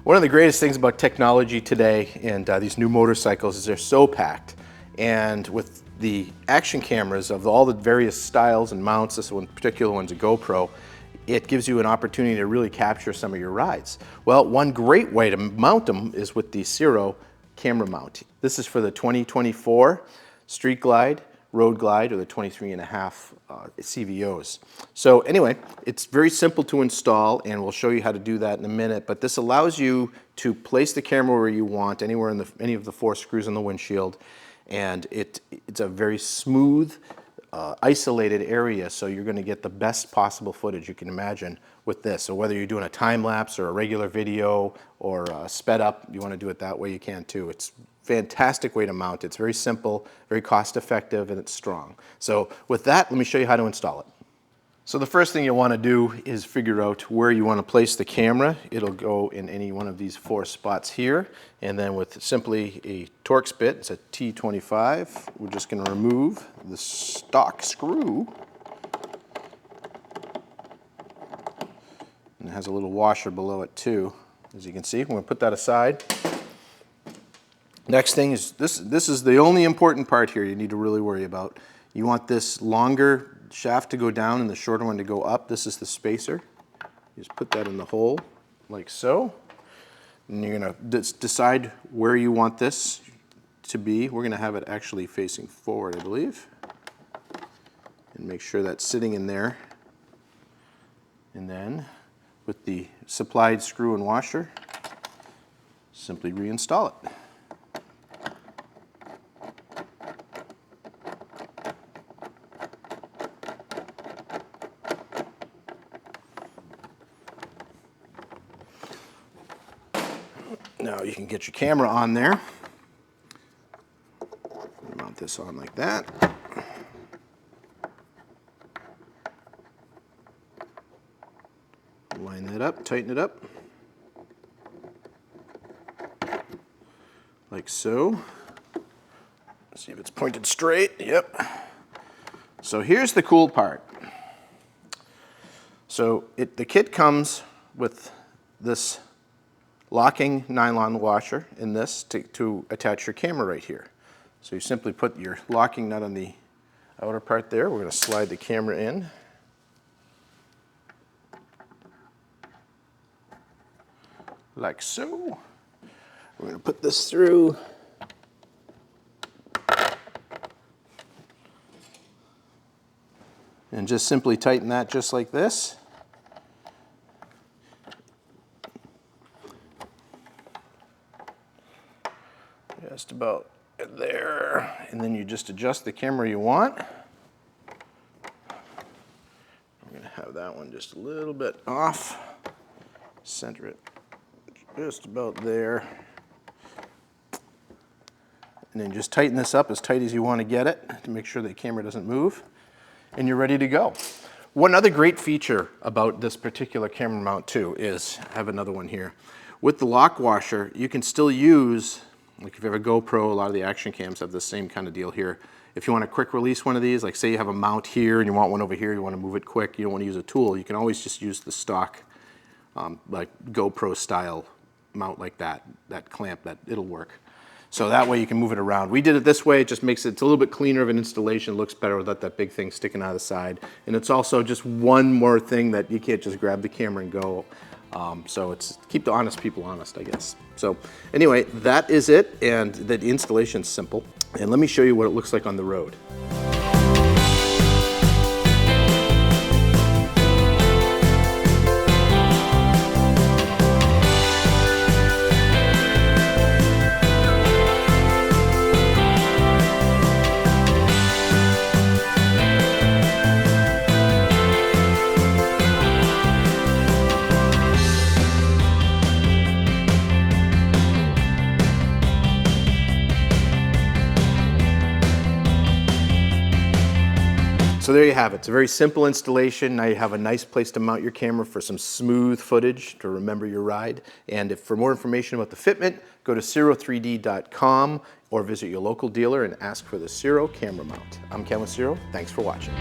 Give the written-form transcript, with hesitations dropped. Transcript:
One of the greatest things about technology today and these new motorcycles is they're so packed. And with the action cameras of all the various styles and mounts, this one particular one's a GoPro, it gives you an opportunity to really capture some of your rides. Well, one great way to mount them is with the Ciro Camera Mount. This is for the 2024 Street Glide, Road Glide, or the 23.5 CVOs. So anyway, it's very simple to install, and we'll show you how to do that in a minute, but this allows you to place the camera where you want, anywhere in any of the 4 screws on the windshield, and it's a very smooth, isolated area, so you're going to get the best possible footage you can imagine with this. So whether you're doing a time lapse or a regular video or sped up, you want to do it that way, you can too. It's fantastic way to mount. It's very simple, very cost effective, and it's strong. So with that, let me show you how to install it. So the first thing you'll want to do is figure out where you want to place the camera. It'll go in any one of these 4 spots here, and then with simply a Torx bit, it's a T25, we're just going to remove the stock screw. And it has a little washer below it too, as you can see. We're going to put that aside. Next thing is, this is the only important part here you need to really worry about. You want this longer shaft to go down and the shorter one to go up. This is the spacer. You just put that in the hole like so. And you're going to decide where you want this to be. We're going to have it actually facing forward, I believe. And make sure that's sitting in there. And then with the supplied screw and washer, simply reinstall it. Now you can get your camera on there. Mount this on like that. Line that up, tighten it up. Like so. See if it's pointed straight. Yep. So here's the cool part. So the kit comes with this locking nylon washer in this to attach your camera right here. So you simply put your locking nut on the outer part there. We're going to slide the camera in. Like so. We're going to put this through. And just simply tighten that just like this. Just about there, and then you just adjust the camera you want. I'm going to have that one just a little bit off. Center it just about there. And then just tighten this up as tight as you want to get it to make sure the camera doesn't move. And you're ready to go. One other great feature about this particular camera mount too is, I have another one here. With the lock washer, you can still use, like if you have a GoPro, a lot of the action cams have the same kind of deal here. If you want to quick release one of these, like say you have a mount here and you want one over here, you want to move it quick, you don't want to use a tool, you can always just use the stock like GoPro style mount like that clamp, it'll work. So that way you can move it around. We did it this way, it just makes it's a little bit cleaner of an installation, looks better without that big thing sticking out of the side. And it's also just one more thing that you can't just grab the camera and go. So it's keep the honest people honest, I guess. So anyway, that is it, and the installation's simple. And let me show you what it looks like on the road. So there you have it. It's a very simple installation. Now you have a nice place to mount your camera for some smooth footage to remember your ride. And if for more information about the FITMENT, go to Ciro3D.com or visit your local dealer and ask for the Ciro Camera Mount. I'm Ken with Ciro. Thanks for watching.